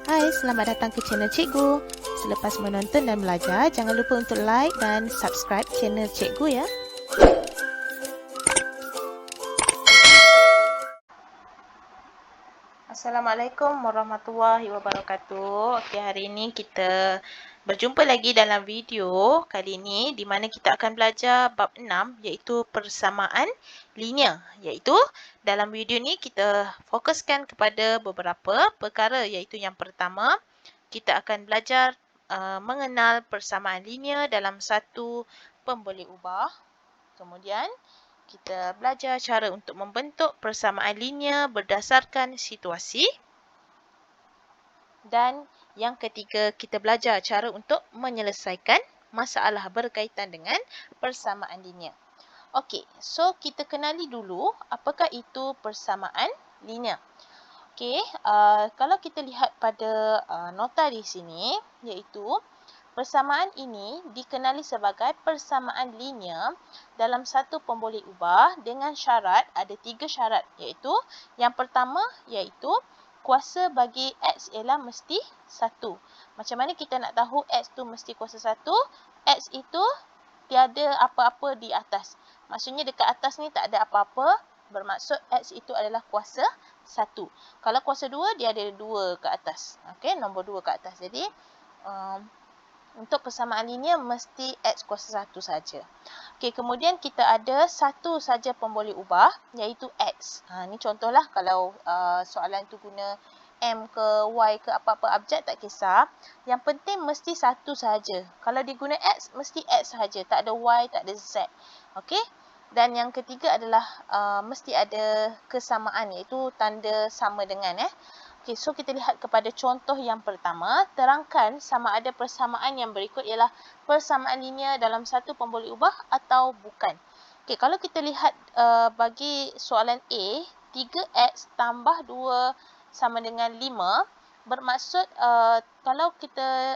Hai, selamat datang ke channel Cikgu. Selepas menonton dan belajar, jangan lupa untuk like dan subscribe channel Cikgu ya. Assalamualaikum warahmatullahi wabarakatuh. Okey, hari ini kita berjumpa lagi dalam video kali ini di mana kita akan belajar bab 6 iaitu persamaan linear. Iaitu dalam video ni kita fokuskan kepada beberapa perkara iaitu yang pertama kita akan belajar mengenal persamaan linear dalam satu pemboleh ubah. Kemudian kita belajar cara untuk membentuk persamaan linear berdasarkan situasi. Dan yang ketiga, kita belajar cara untuk menyelesaikan masalah berkaitan dengan persamaan linear. Okey, so kita kenali dulu apakah itu persamaan linear. Okey, kalau kita lihat pada nota di sini, iaitu persamaan ini dikenali sebagai persamaan linear dalam satu pemboleh ubah dengan syarat, ada 3 syarat, iaitu yang pertama iaitu kuasa bagi X ialah mesti 1. Macam mana kita nak tahu X tu mesti kuasa 1? X itu tiada apa-apa di atas. Maksudnya dekat atas ni tak ada apa-apa, bermaksud X itu adalah kuasa 1. Kalau kuasa 2, dia ada 2 ke atas. Okey, nombor 2 ke atas. Jadi, untuk persamaan linear mesti X kuasa 1 saja. Okey, kemudian kita ada satu saja pemboleh ubah iaitu X. Ni contohlah kalau soalan tu guna M ke Y ke apa-apa abjad tak kisah. Yang penting mesti satu saja. Kalau diguna X mesti X saja, tak ada Y, tak ada Z. Okey? Dan yang ketiga adalah mesti ada kesamaan iaitu tanda sama dengan Okey, so kita lihat kepada contoh yang pertama, terangkan sama ada persamaan yang berikut ialah persamaan linear dalam satu pemboleh ubah atau bukan. Okey, kalau kita lihat bagi soalan A, 3x tambah 2 sama dengan 5, bermaksud kalau kita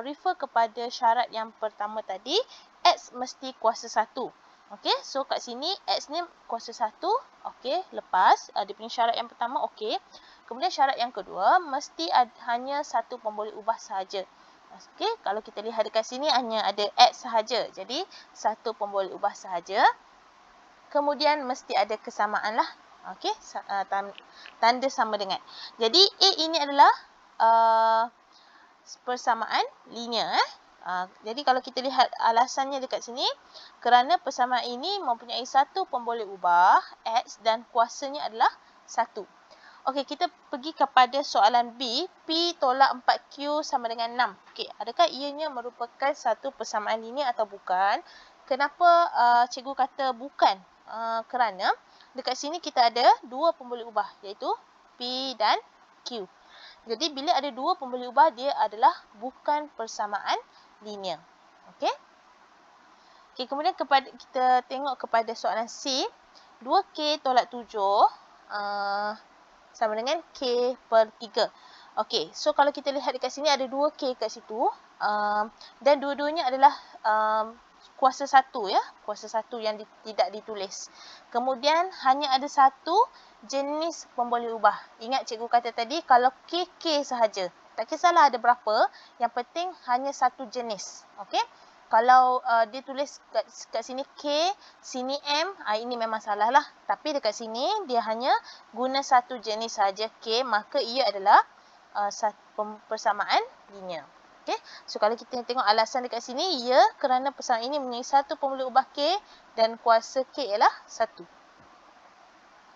refer kepada syarat yang pertama tadi, x mesti kuasa 1. Okey, so kat sini x ni kuasa 1. Okey, lepas dia punya syarat yang pertama okey. Kemudian syarat yang kedua, mesti hanya satu pemboleh ubah sahaja. Okey, kalau kita lihat dekat sini hanya ada X sahaja. Jadi, satu pemboleh ubah sahaja. Kemudian mesti ada kesamaan lah. Okey, tanda sama dengan. Jadi, A ini adalah persamaan linear. Jadi, kalau kita lihat alasannya dekat sini, kerana persamaan ini mempunyai satu pemboleh ubah X dan kuasanya adalah 1. Okey, kita pergi kepada soalan B. P tolak 4Q sama dengan 6. Okey, adakah ianya merupakan satu persamaan linear atau bukan? Kenapa cikgu kata bukan? Kerana dekat sini kita ada dua pemboleh ubah iaitu P dan Q. Jadi bila ada dua pemboleh ubah, dia adalah bukan persamaan linear. Okey? Okey, kemudian kita tengok kepada soalan C. 2K tolak 7 sama dengan K per 3. Okey, so kalau kita lihat dekat sini ada 2K kat situ. Dan dua-duanya adalah kuasa 1 ya. Kuasa 1 yang tidak ditulis. Kemudian hanya ada satu jenis pemboleh ubah. Ingat cikgu kata tadi kalau K, K sahaja. Tak kisahlah ada berapa. Yang penting hanya satu jenis. Okey. Kalau dia tulis kat sini K, sini M, ini memang salah lah. Tapi dekat sini dia hanya guna satu jenis saja K, maka ia adalah persamaan linear. Okay? So kalau kita tengok alasan dekat sini, ia kerana persamaan ini mempunyai satu pemboleh ubah K dan kuasa K ialah 1.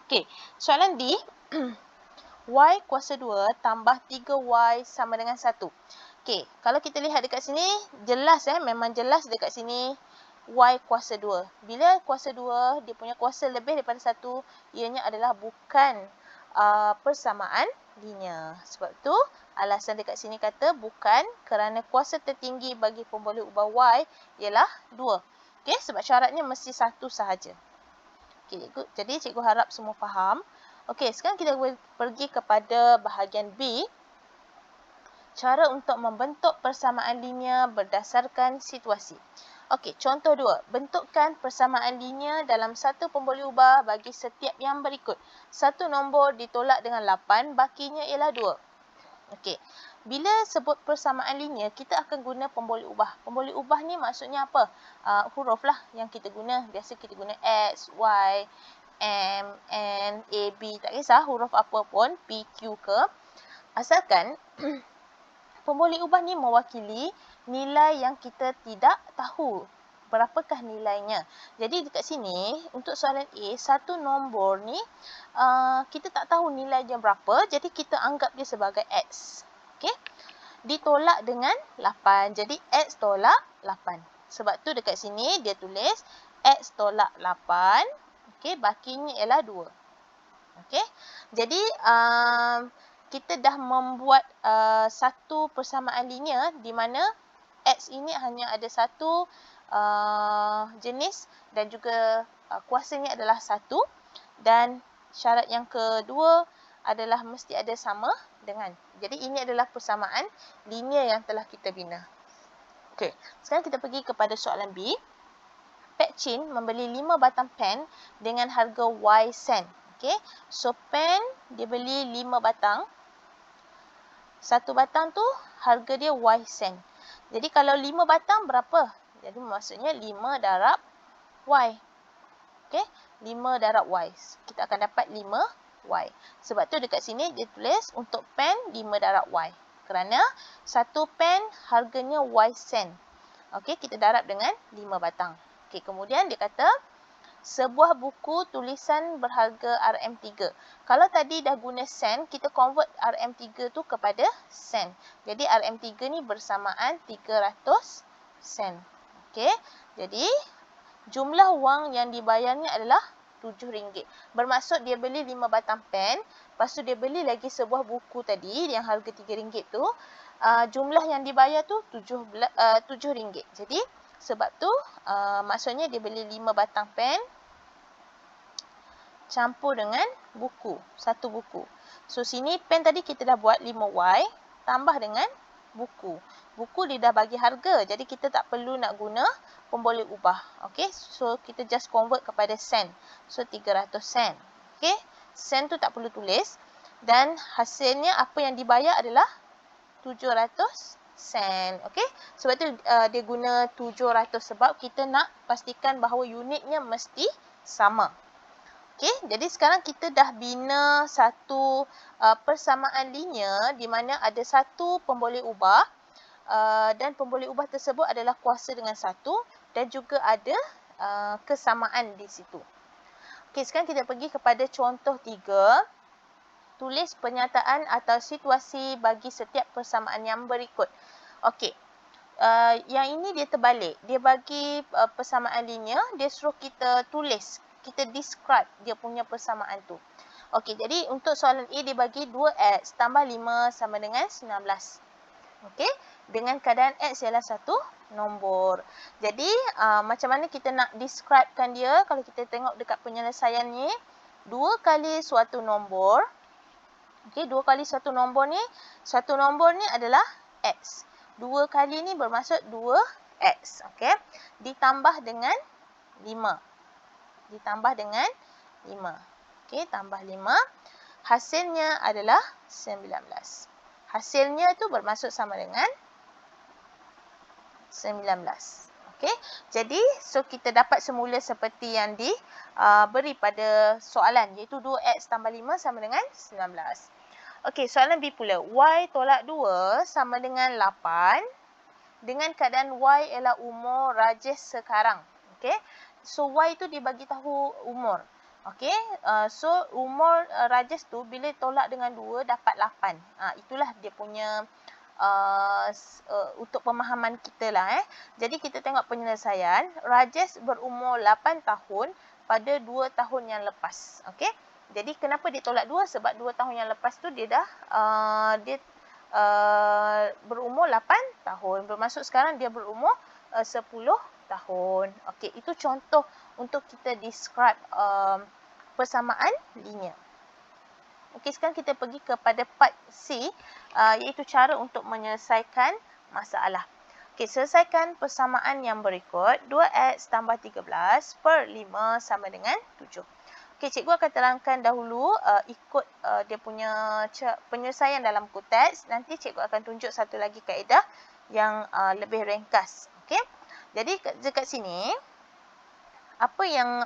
Okay, soalan D. Y kuasa 2 tambah 3Y sama dengan 1. Okey, kalau kita lihat dekat sini, jelas memang jelas dekat sini Y kuasa 2. Bila kuasa 2, dia punya kuasa lebih daripada 1, ianya adalah bukan persamaan linear. Sebab tu, alasan dekat sini kata bukan kerana kuasa tertinggi bagi pemboleh ubah Y ialah 2. Okey, sebab syaratnya mesti 1 sahaja. Okey, jadi cikgu harap semua faham. Okey, sekarang kita pergi kepada bahagian B. Cara untuk membentuk persamaan linear berdasarkan situasi. Okey, contoh 2. Bentukkan persamaan linear dalam satu pemboleh ubah bagi setiap yang berikut. Satu nombor ditolak dengan 8, bakinya ialah 2. Okey. Bila sebut persamaan linear, kita akan guna pemboleh ubah. Pemboleh ubah ni maksudnya apa? Huruf lah yang kita guna. Biasa kita guna X, Y, M, N, A, B. Tak kisah huruf apa pun, P, Q ke. Asalkan pemboleh ubah ni mewakili nilai yang kita tidak tahu berapakah nilainya. Jadi dekat sini untuk soalan A, satu nombor ni kita tak tahu nilainya berapa, jadi kita anggap dia sebagai X. Okey? Ditolak dengan 8. Jadi X tolak 8. Sebab tu dekat sini dia tulis X tolak 8. Okey, bakinya ialah 2. Okey? Jadi kita dah membuat satu persamaan linear di mana X ini hanya ada satu jenis dan juga kuasanya adalah 1, dan syarat yang kedua adalah mesti ada sama dengan. Jadi ini adalah persamaan linear yang telah kita bina. Okey, sekarang kita pergi kepada soalan B. Pek Chin membeli 5 batang pen dengan harga Y sen. Okey, so pen dia beli 5 batang. Satu batang tu harga dia Y sen. Jadi kalau 5 batang berapa? Jadi maksudnya 5 darab Y. Okey, 5 darab Y. Kita akan dapat 5Y. Sebab tu dekat sini dia tulis untuk pen 5 darab Y. Kerana satu pen harganya Y sen. Okey, kita darab dengan 5 batang. Okey, kemudian dia kata sebuah buku tulisan berharga RM3. Kalau tadi dah guna sen, kita convert RM3 tu kepada sen. Jadi RM3 ni bersamaan 300 sen. Okey, jadi jumlah wang yang dibayarnya adalah RM7. Bermaksud dia beli 5 batang pen, lepas tu dia beli lagi sebuah buku tadi yang harga RM3 tu. Jumlah yang dibayar tu RM7. Jadi sebab tu maksudnya dia beli 5 batang pen campur dengan buku, satu buku. So sini pen tadi kita dah buat 5Y tambah dengan buku. Buku dia dah bagi harga, jadi kita tak perlu nak guna pemboleh ubah. Okey, so kita just convert kepada sen. So 300 sen. Okey, sen tu tak perlu tulis, dan hasilnya apa yang dibayar adalah 700 sen. Okey, sebab tu dia guna 700 sebab kita nak pastikan bahawa unitnya mesti sama. Okey, jadi sekarang kita dah bina satu persamaan linear di mana ada satu pemboleh ubah dan pemboleh ubah tersebut adalah kuasa dengan 1 dan juga ada kesamaan di situ. Okey, sekarang kita pergi kepada contoh 3. Tulis pernyataan atau situasi bagi setiap persamaan yang berikut. Okey, yang ini dia terbalik. Dia bagi persamaan linear, dia suruh kita tulis, kita describe dia punya persamaan tu. Okey, jadi untuk soalan A dia bagi 2X tambah 5 sama dengan 19. Okey, dengan keadaan X ialah satu nombor. Jadi macam mana kita nak describekan dia? Kalau kita tengok dekat penyelesaian ni, 2 kali suatu nombor. Okey, 2 kali suatu nombor ni adalah X. 2 kali ni bermaksud 2X. Okey, ditambah dengan 5. Ditambah dengan 5. Okey, tambah 5. Hasilnya adalah 19. Hasilnya tu bermaksud sama dengan 19. Okey, jadi so kita dapat semula seperti yang diberi pada soalan, iaitu 2X tambah 5 sama dengan 19. Okey, soalan B pula. Y tolak 2 sama dengan 8 dengan keadaan Y ialah umur Rajesh sekarang. Okey, so Y tu dibagi tahu umur. Okey, so umur Rajesh tu bila tolak dengan 2 dapat 8. Itulah dia punya untuk pemahaman kita lah. Jadi kita tengok penyelesaian. Rajesh berumur 8 tahun pada 2 tahun yang lepas. Okey, jadi kenapa dia tolak 2? Sebab 2 tahun yang lepas tu dia dah berumur 8 tahun. Bermaksud sekarang dia berumur 10 tahun. Okey, itu contoh untuk kita describe persamaan linear. Okey, sekarang kita pergi kepada part C, iaitu cara untuk menyelesaikan masalah. Okey, selesaikan persamaan yang berikut. 2X tambah 13 per 5 sama dengan 7. Okey, cikgu akan terangkan dahulu ikut dia punya penyelesaian dalam buku teks. Nanti cikgu akan tunjuk satu lagi kaedah yang lebih ringkas. Okey. Jadi dekat sini apa yang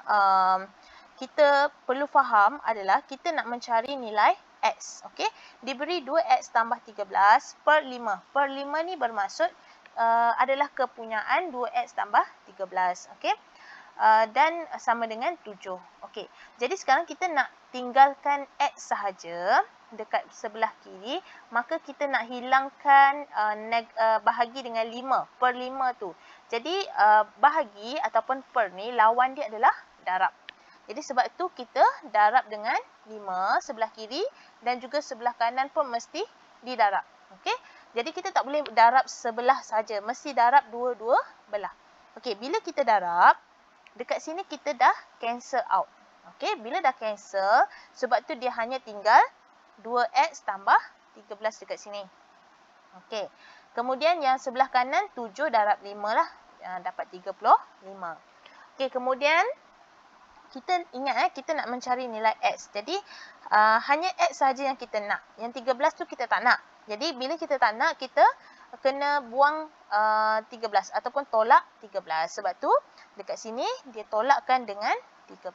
kita perlu faham adalah kita nak mencari nilai X. Okey. Diberi 2X tambah 13 per 5. Per 5 ni bermaksud adalah kepunyaan 2X tambah 13. Okey. Dan sama dengan 7. Okey. Jadi sekarang kita nak tinggalkan X sahaja dekat sebelah kiri. Maka kita nak hilangkan bahagi dengan 5. Per 5 tu. Jadi bahagi ataupun per ni lawan dia adalah darab. Jadi sebab itu kita darab dengan 5 sebelah kiri dan juga sebelah kanan pun mesti didarab. Okey. Jadi kita tak boleh darab sebelah saja. Mesti darab dua-dua belah. Okey. Bila kita darab, dekat sini kita dah cancel out. Okey, bila dah cancel, sebab tu dia hanya tinggal 2X tambah 13 dekat sini. Okey. Kemudian yang sebelah kanan 7 darab 5 lah. Dapat 35. Okey, kemudian kita ingat kita nak mencari nilai X. Jadi hanya X saja yang kita nak. Yang 13 tu kita tak nak. Jadi bila kita tak nak, kita kena buang 13 ataupun tolak 13. Sebab tu dekat sini dia tolakkan dengan 13.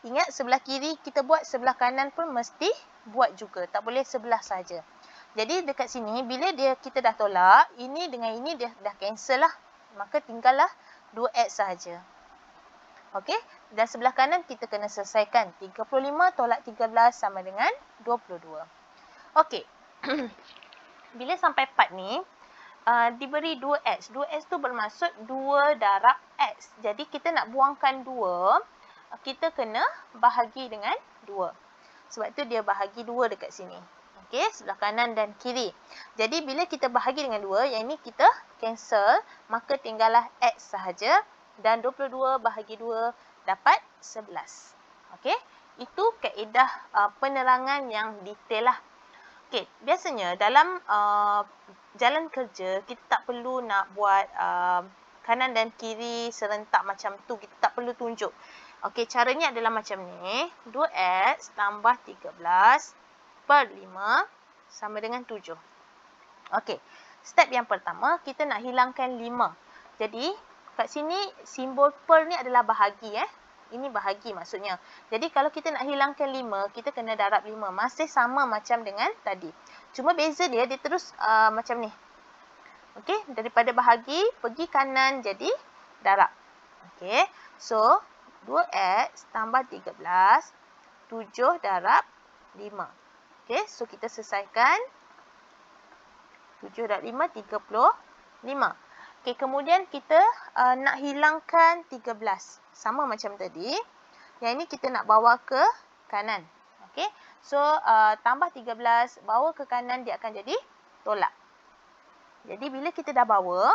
Ingat sebelah kiri kita buat, sebelah kanan pun mesti buat juga. Tak boleh sebelah saja. Jadi dekat sini bila kita dah tolak, ini dengan ini dia dah cancel lah. Maka tinggallah 2X sahaja. Okey, dan sebelah kanan kita kena selesaikan. 35 tolak 13 sama dengan 22. Okey. Bila sampai part ni, diberi 2X. 2X tu bermaksud 2 darab X. Jadi kita nak buangkan 2, kita kena bahagi dengan 2. Sebab tu dia bahagi 2 dekat sini. Okey, sebelah kanan dan kiri. Jadi bila kita bahagi dengan 2, yang ini kita cancel, maka tinggallah X sahaja. Dan 22 bahagi 2 dapat 11. Okey, itu kaedah penerangan yang detail lah. Okey, biasanya dalam jalan kerja, kita tak perlu nak buat kanan dan kiri serentak macam tu. Kita tak perlu tunjuk. Okey, caranya adalah macam ni. 2X tambah 13 per 5 sama dengan 7. Okey, step yang pertama, kita nak hilangkan 5. Jadi, kat sini simbol per ni adalah bahagi. Ini bahagi maksudnya. Jadi kalau kita nak hilangkan 5, kita kena darab 5. Masih sama macam dengan tadi. Cuma beza dia terus macam ni. Okey, daripada bahagi, pergi kanan jadi darab. Okey, so 2X tambah 13, 7 darab 5. Okey, so kita selesaikan. 7 darab 5, 35. Okey, kemudian kita nak hilangkan 13. Sama macam tadi. Yang ini kita nak bawa ke kanan. Okey. So, tambah 13, bawa ke kanan, dia akan jadi tolak. Jadi, bila kita dah bawa,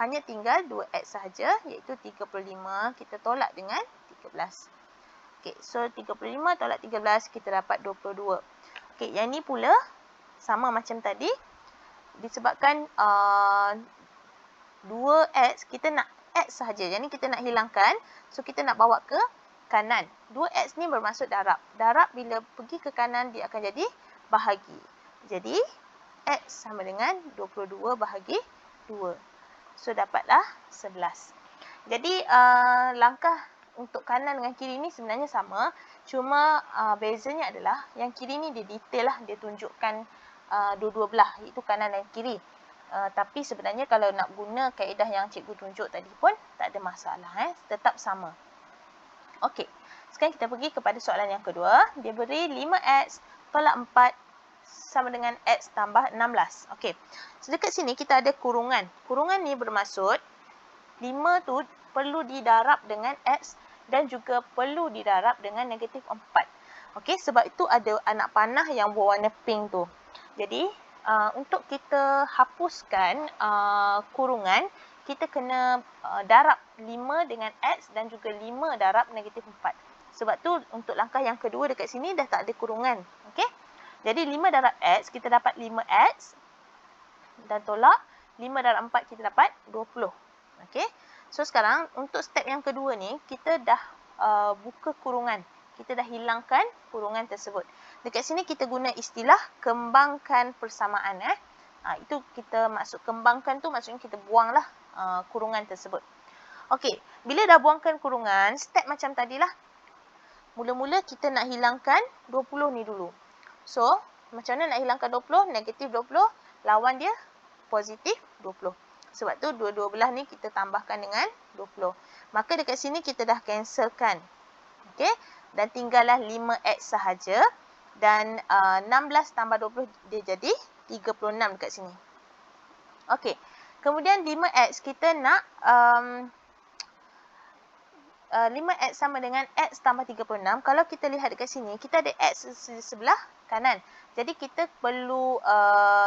hanya tinggal 2X sahaja, iaitu 35. Kita tolak dengan 13. Okey, so 35 tolak 13, kita dapat 22. Okey, yang ini pula sama macam tadi. Disebabkan 2X, kita nak X sahaja. Yang ni kita nak hilangkan. So, kita nak bawa ke kanan. 2X ni bermaksud darab. Darab bila pergi ke kanan, dia akan jadi bahagi. Jadi, X sama dengan 22 bahagi 2. So, dapatlah 11. Jadi, langkah untuk kanan dengan kiri ni sebenarnya sama. Cuma, bezanya adalah yang kiri ni dia detail lah. Dia tunjukkan dua-dua belah. Itu kanan dan kiri. Tapi sebenarnya kalau nak guna kaedah yang cikgu tunjuk tadi pun tak ada masalah. Tetap sama. Okey. Sekarang kita pergi kepada soalan yang kedua. Dia beri 5X tolak 4 sama dengan X tambah 16. Okey. So, dekat sini kita ada kurungan. Kurungan ni bermaksud 5 tu perlu didarab dengan X dan juga perlu didarab dengan negatif 4. Okey. Sebab itu ada anak panah yang berwarna pink tu. Jadi, untuk kita hapuskan kurungan, kita kena darab 5 dengan X dan juga 5 darab negatif 4. Sebab tu untuk langkah yang kedua dekat sini dah tak ada kurungan. Okey. Jadi 5 darab X, kita dapat 5X. Dan tolak 5 darab 4, kita dapat 20. Okey. So sekarang untuk step yang kedua ni, kita dah buka kurungan. Kita dah hilangkan kurungan tersebut. Dekat sini kita guna istilah kembangkan persamaan. Itu kita maksud kembangkan tu maksudnya kita buanglah kurungan tersebut. Okey, bila dah buangkan kurungan, step macam tadilah. Mula-mula kita nak hilangkan 20 ni dulu. So, macam mana nak hilangkan 20? Negatif 20, lawan dia positif 20. Sebab tu dua-dua belah ni kita tambahkan dengan 20. Maka dekat sini kita dah cancelkan. Okey, dan tinggallah 5x sahaja. Dan 16 tambah 20 dia jadi 36 dekat sini. Okey, kemudian 5x kita nak 5x sama dengan x tambah 36. Kalau kita lihat dekat sini, kita ada x di sebelah kanan. Jadi kita perlu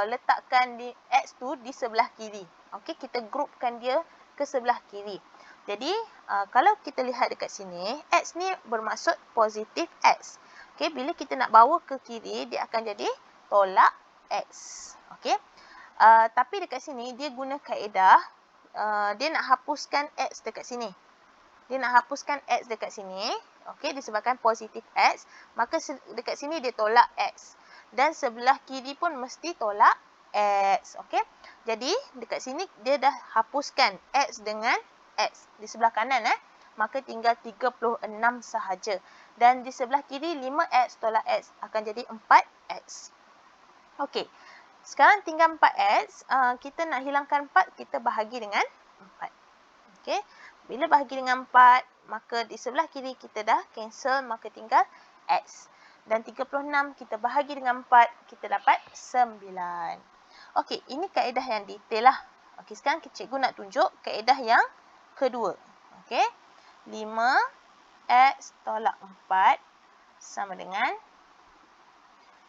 letakkan x tu di sebelah kiri. Okey, kita grupkan dia ke sebelah kiri. Jadi kalau kita lihat dekat sini, x ni bermaksud positif x. Okey, bila kita nak bawa ke kiri, dia akan jadi tolak x. Okey. Tapi dekat sini dia guna kaedah dia nak hapuskan x dekat sini. Dia nak hapuskan x dekat sini. Okey, disebabkan positif x, maka dekat sini dia tolak x. Dan sebelah kiri pun mesti tolak x. Okey. Jadi dekat sini dia dah hapuskan x dengan x di sebelah kanan maka tinggal 36 sahaja. Dan di sebelah kiri 5x tolak x akan jadi 4x. Okey. Sekarang tinggal 4x, kita nak hilangkan 4, kita bahagi dengan 4. Okey. Bila bahagi dengan 4, maka di sebelah kiri kita dah cancel, maka tinggal x. Dan 36 kita bahagi dengan 4, kita dapat 9. Okey, ini kaedah yang detail lah. Okey, sekarang cikgu nak tunjuk kaedah yang kedua. Okey. 5x tolak 4 sama dengan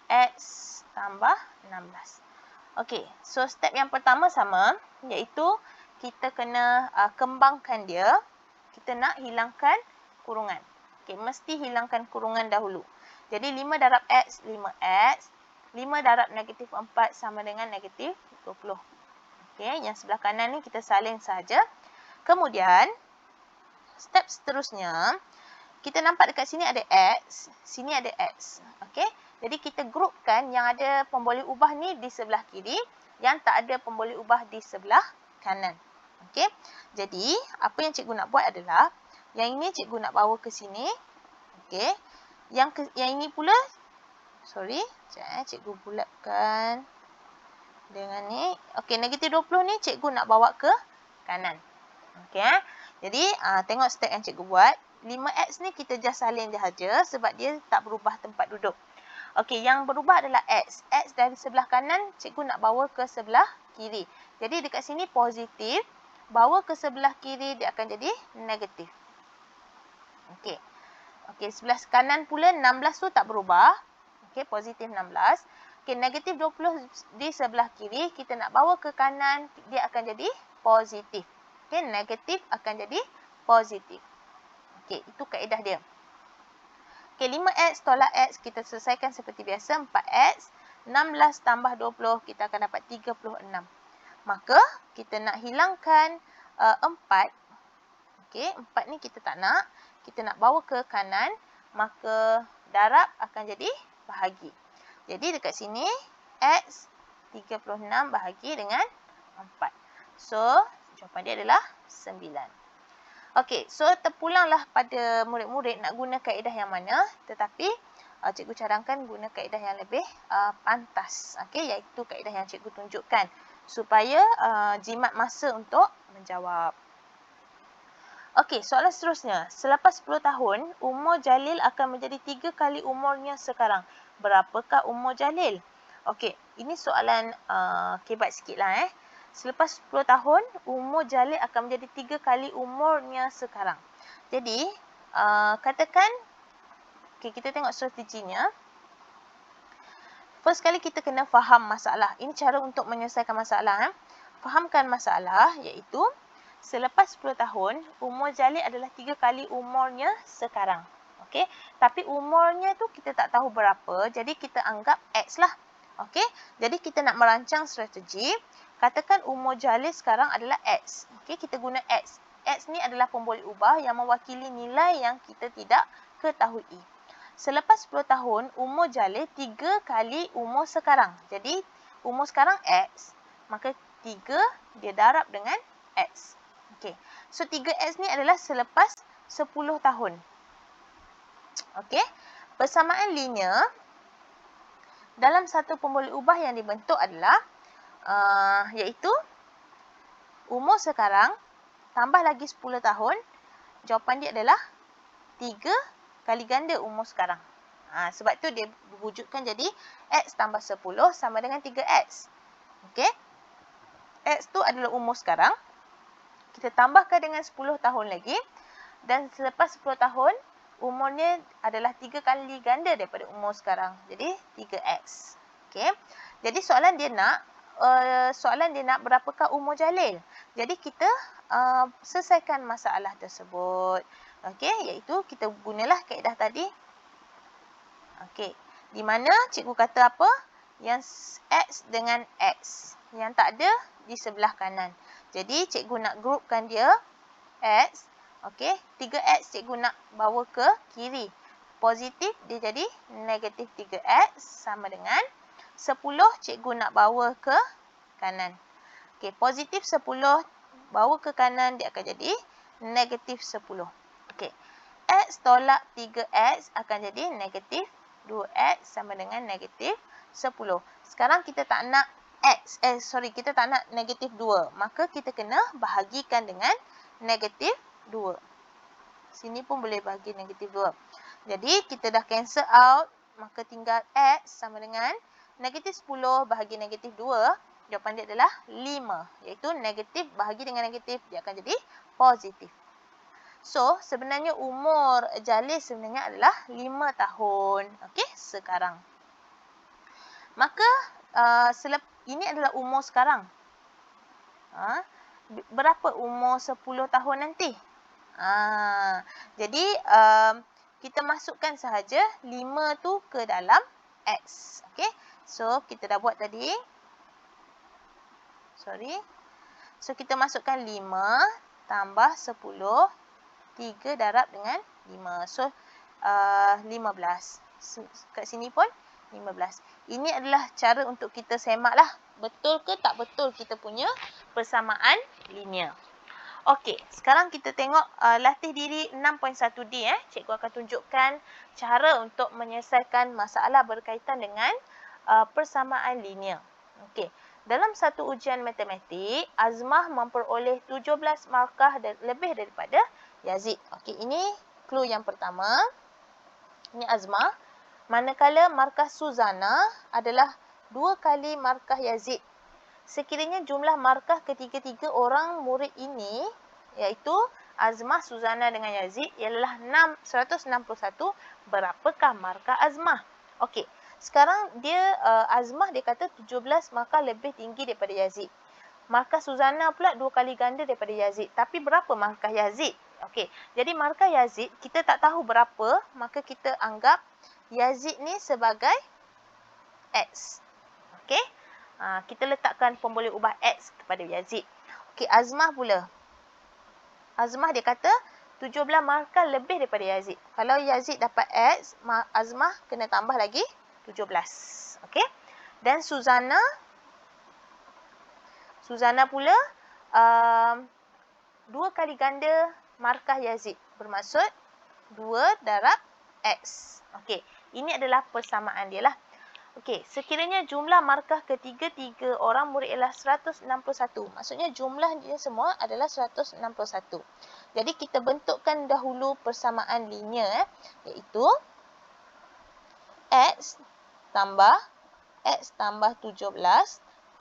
x tambah 16. Okey, so step yang pertama sama, iaitu kita kena kembangkan dia. Kita nak hilangkan kurungan. Okey, mesti hilangkan kurungan dahulu. Jadi 5 darab x, 5x. 5 darab negatif 4 sama dengan negatif 20. Okey, yang sebelah kanan ni kita salin saja. Kemudian, step seterusnya, kita nampak dekat sini ada x, sini ada x. Okey, jadi kita grupkan yang ada pemboleh ubah ni di sebelah kiri, yang tak ada pemboleh ubah di sebelah kanan. Okey, jadi apa yang cikgu nak buat adalah, yang ini cikgu nak bawa ke sini. Okey, yang ini pula, cikgu bulatkan dengan ni. Okey, negatif 20 ni cikgu nak bawa ke kanan. Okey, jadi tengok step yang cikgu buat. 5x ni kita just salin dia saja sebab dia tak berubah tempat duduk. Okey, yang berubah adalah x. X dari sebelah kanan cikgu nak bawa ke sebelah kiri. Jadi dekat sini positif, bawa ke sebelah kiri dia akan jadi negatif. Okey. Okey, sebelah kanan pula 16 tu tak berubah. Okey, positif 16. Okey, negatif 20 di sebelah kiri, kita nak bawa ke kanan, dia akan jadi positif. Okey, negatif akan jadi positif. Okey, itu kaedah dia. Okey, 5x tolak x kita selesaikan seperti biasa, 4x. 16 tambah 20, kita akan dapat 36. Maka, kita nak hilangkan 4. Okey, 4 ni kita tak nak. Kita nak bawa ke kanan, maka darab akan jadi bahagi. Jadi, dekat sini, x 36 bahagi dengan 4. So, jawapan dia adalah 9. Okey, so terpulanglah pada murid-murid nak guna kaedah yang mana, tetapi cikgu cadangkan guna kaedah yang lebih pantas. Okey, iaitu kaedah yang cikgu tunjukkan supaya jimat masa untuk menjawab. Okey, soalan seterusnya. Selepas 10 tahun, umur Jalil akan menjadi 3 kali umurnya sekarang. Berapakah umur Jalil? Okey, ini soalan kebat sikitlah. Selepas 10 tahun, umur Jalil akan menjadi 3 kali umurnya sekarang. Jadi, katakan, okay, kita tengok strateginya. First kali kita kena faham masalah. Ini cara untuk menyelesaikan masalah. Fahamkan masalah, iaitu selepas 10 tahun, umur Jalil adalah 3 kali umurnya sekarang. Okay? Tapi umurnya tu kita tak tahu berapa, jadi kita anggap X lah. Okay? Jadi kita nak merancang strategi. Katakan umur Jalil sekarang adalah X. Okay, kita guna X. X ni adalah pemboleh ubah yang mewakili nilai yang kita tidak ketahui. Selepas 10 tahun, umur Jalil 3 kali umur sekarang. Jadi, umur sekarang X, maka 3 dia darab dengan X. Okey. So, 3X ni adalah selepas 10 tahun. Okey. Persamaan linear dalam satu pemboleh ubah yang dibentuk adalah iaitu umur sekarang tambah lagi 10 tahun. Jawapan dia adalah 3 kali ganda umur sekarang. Sebab tu dia wujudkan jadi X tambah 10 sama dengan 3X. Okey. X tu adalah umur sekarang. Kita tambahkan dengan 10 tahun lagi. Dan selepas 10 tahun, umurnya adalah 3 kali ganda daripada umur sekarang. Jadi 3X. Okey. Jadi soalan dia nak berapakah umur Jalil. Jadi kita selesaikan masalah tersebut. Okey, iaitu kita gunalah kaedah tadi. Okey, di mana cikgu kata apa? Yang X dengan X. Yang tak ada di sebelah kanan. Jadi cikgu nak grupkan dia X. Okey, 3X cikgu nak bawa ke kiri. Positif dia jadi negatif 3X sama dengan 10 cikgu nak bawa ke kanan. Okey, positif 10 bawa ke kanan dia akan jadi negatif 10. Okey. X tolak 3X akan jadi negatif 2X sama dengan negatif 10. Sekarang kita tak nak kita tak nak negatif 2. Maka kita kena bahagikan dengan negatif 2. Sini pun boleh bahagi negatif 2. Jadi kita dah cancel out. Maka tinggal X sama dengan negatif 10 bahagi negatif 2. Jawapan dia adalah 5. Iaitu negatif bahagi dengan negatif. Dia akan jadi positif. So, sebenarnya umur Jalil sebenarnya adalah 5 tahun. Okey, sekarang. Maka, ini adalah umur sekarang. Berapa umur 10 tahun nanti? Jadi, kita masukkan sahaja 5 tu ke dalam X. Okey, so kita dah buat tadi. So, kita masukkan 5 tambah 10. 3 darab dengan 5. So, 15. Kat sini pun 15. Ini adalah cara untuk kita semak lah. Betul ke tak betul kita punya persamaan linear. Okey, sekarang kita tengok latih diri 6.1D. Cikgu akan tunjukkan cara untuk menyelesaikan masalah berkaitan dengan persamaan linear. Okey. Dalam satu ujian matematik, Azmah memperoleh 17 markah lebih daripada Yazid. Okey, ini clue yang pertama. Ini Azmah. Manakala markah Suzana adalah 2 kali markah Yazid. Sekiranya jumlah markah ketiga-tiga orang murid ini, iaitu Azmah, Suzana dengan Yazid, ialah 161, berapakah markah Azmah? Okey. Sekarang Azmah dia kata 17 markah lebih tinggi daripada Yazid. Markah Suzana pula 2 kali ganda daripada Yazid. Tapi berapa markah Yazid? Okey. Jadi markah Yazid kita tak tahu berapa, maka kita anggap Yazid ni sebagai X. Okey. Kita letakkan pemboleh ubah X kepada Yazid. Okey, Azmah pula. Azmah dia kata 17 markah lebih daripada Yazid. Kalau Yazid dapat X, Azmah kena tambah lagi 17. Okey. Dan Suzana pula 2 kali ganda markah Yazid. Bermaksud 2 darab X. Okey. Ini adalah persamaan dia lah. Okey. Sekiranya jumlah markah ketiga-tiga orang murid ialah 161. Maksudnya jumlah dia semua adalah 161. Jadi kita bentukkan dahulu persamaan linear. Iaitu X tambah 17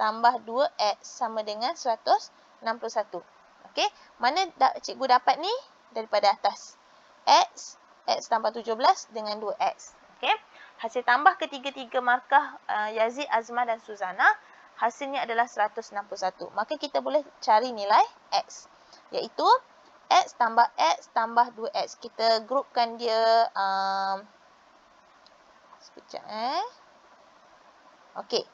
tambah 2X sama dengan 161. Okey, mana cikgu dapat ni? Daripada atas. X tambah 17 dengan 2X. Okey, hasil tambah ketiga-tiga markah Yazid, Azmah dan Suzana, hasilnya adalah 161. Maka kita boleh cari nilai X. Iaitu X tambah 2X. Kita grupkan dia sekejap Okey.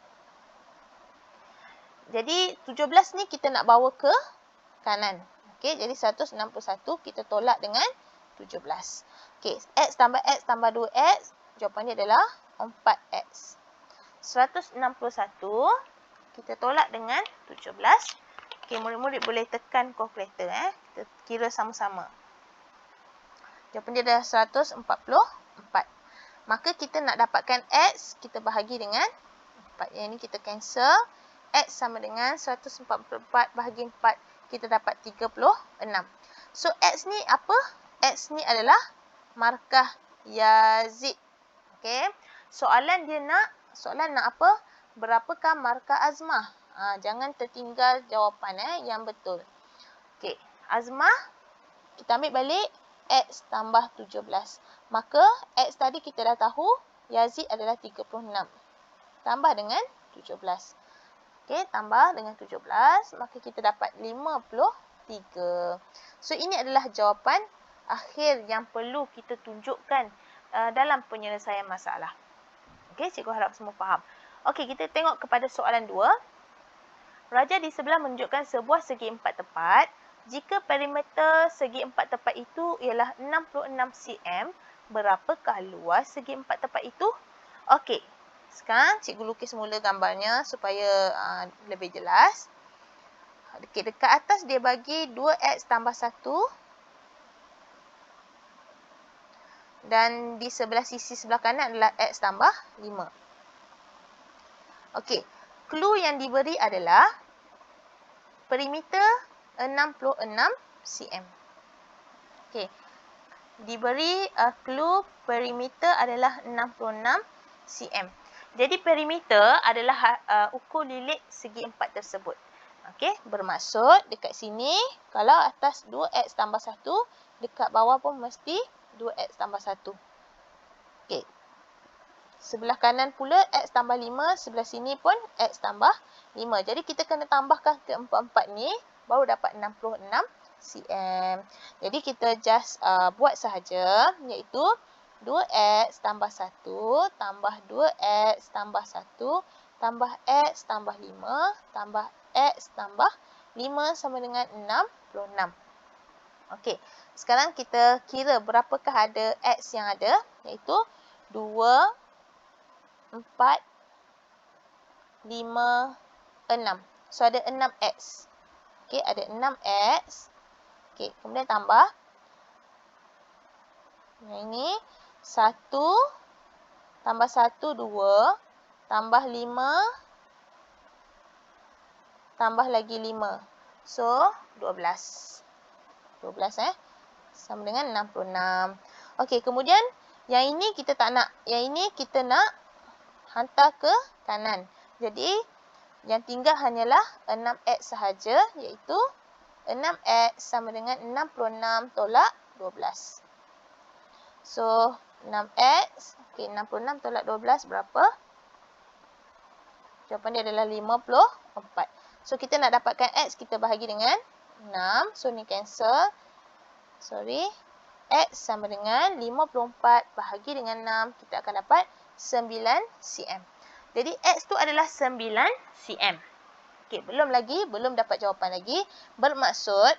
Jadi 17 ni kita nak bawa ke kanan. Okey, jadi 161 kita tolak dengan 17. Okey, X tambah 2X, jawapan dia adalah 4X. 161, kita tolak dengan 17. Okey, murid-murid boleh tekan kalkulator. Kita kira sama-sama. Jawapan dia adalah 144. Maka kita nak dapatkan X, kita bahagi dengan 4. Yang ini kita cancel. X sama dengan 144 bahagi 4. Kita dapat 36. So, X ni apa? X ni adalah markah Yazid. Okey. Soalan nak apa? Berapakah markah Azmah? Jangan tertinggal jawapan yang betul. Okey. Azmah, kita ambil balik. X tambah 17. Maka X tadi kita dah tahu Yazid adalah 36. Tambah dengan 17. Okey, tambah dengan 17. Maka kita dapat 53. So, ini adalah jawapan akhir yang perlu kita tunjukkan dalam penyelesaian masalah. Okey, cikgu harap semua faham. Okey, kita tengok kepada soalan 2. Raja di sebelah menunjukkan sebuah segi empat tepat. Jika perimeter segi empat tepat itu ialah 66 cm, berapakah luas segi empat tepat itu? Okey, sekarang cikgu lukis mula gambarnya supaya lebih jelas. Dekat atas dia bagi 2X tambah 1. Dan di sebelah sisi sebelah kanan adalah X tambah 5. Okey, clue yang diberi adalah perimeter 66 cm. Okey. Diberi clue perimeter adalah 66 cm. Jadi perimeter adalah ukur lilik segi empat tersebut. Okey, bermaksud dekat sini kalau atas 2X tambah 1, dekat bawah pun mesti 2X tambah 1. Okey. Sebelah kanan pula X tambah 5, sebelah sini pun X tambah 5. Jadi kita kena tambahkan ke empat-empat ni baru dapat 66 cm. Jadi kita just buat sahaja, iaitu 2X tambah 1 tambah 2X tambah 1 tambah X tambah 5 tambah X tambah 5 sama dengan 66. Okey, sekarang kita kira berapakah ada X yang ada, iaitu 2, 4, 5, 6. So, ada 6X. Okey, ada 6X. Okey, kemudian tambah. Yang ini 1 tambah 1, 2. Tambah 5. Tambah lagi 5. So, 12. 12 sama dengan 66. Okey, kemudian yang ini kita tak nak. Yang ini kita nak hantar ke kanan. Jadi, yang tinggal hanyalah 6X sahaja, iaitu 6X sama dengan 66 tolak 12. So, 6X, okey, 66 tolak 12 berapa? Jawapan dia adalah 54. So, kita nak dapatkan X, kita bahagi dengan 6. So, ni cancel. Sorry. X sama dengan 54 bahagi dengan 6. Kita akan dapat 9 cm. Jadi, X tu adalah 9 cm. Okey, belum dapat jawapan lagi. Bermaksud,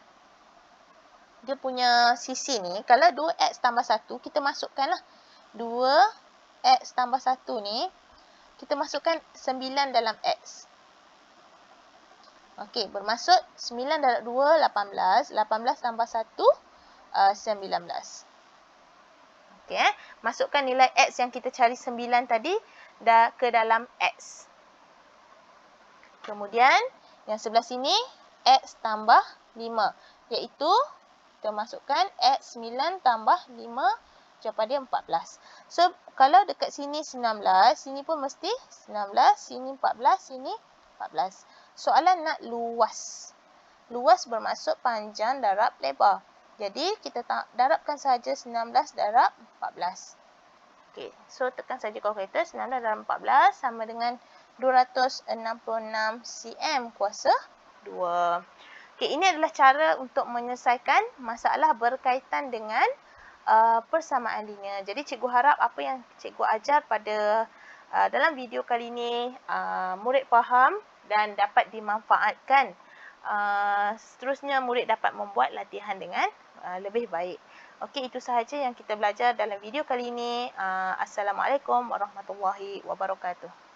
dia punya sisi ni, kalau 2X tambah 1, kita masukkanlah 2X tambah 1 ni, kita masukkan 9 dalam X. Okey, bermaksud 9 darab 2, 18. 18 tambah 1, 19. Okey, masukkan nilai X yang kita cari 9 tadi ke dalam X. Kemudian, yang sebelah sini, X tambah 5. Iaitu, kita masukkan X 9 tambah 5, jawapan dia 14. So, kalau dekat sini 19, sini pun mesti 19, sini 14, sini 14. Soalan nak luas. Luas bermaksud panjang darab lebar. Jadi, kita darabkan sahaja 19 darab 14. Okey, so tekan saja kalkulator. 19 darab 14 sama dengan 266 cm kuasa 2. Okey, ini adalah cara untuk menyelesaikan masalah berkaitan dengan persamaan linear. Jadi, cikgu harap apa yang cikgu ajar pada dalam video kali ini murid faham dan dapat dimanfaatkan. Seterusnya, murid dapat membuat latihan dengan lebih baik. Okey, itu sahaja yang kita belajar dalam video kali ini. Assalamualaikum warahmatullahi wabarakatuh.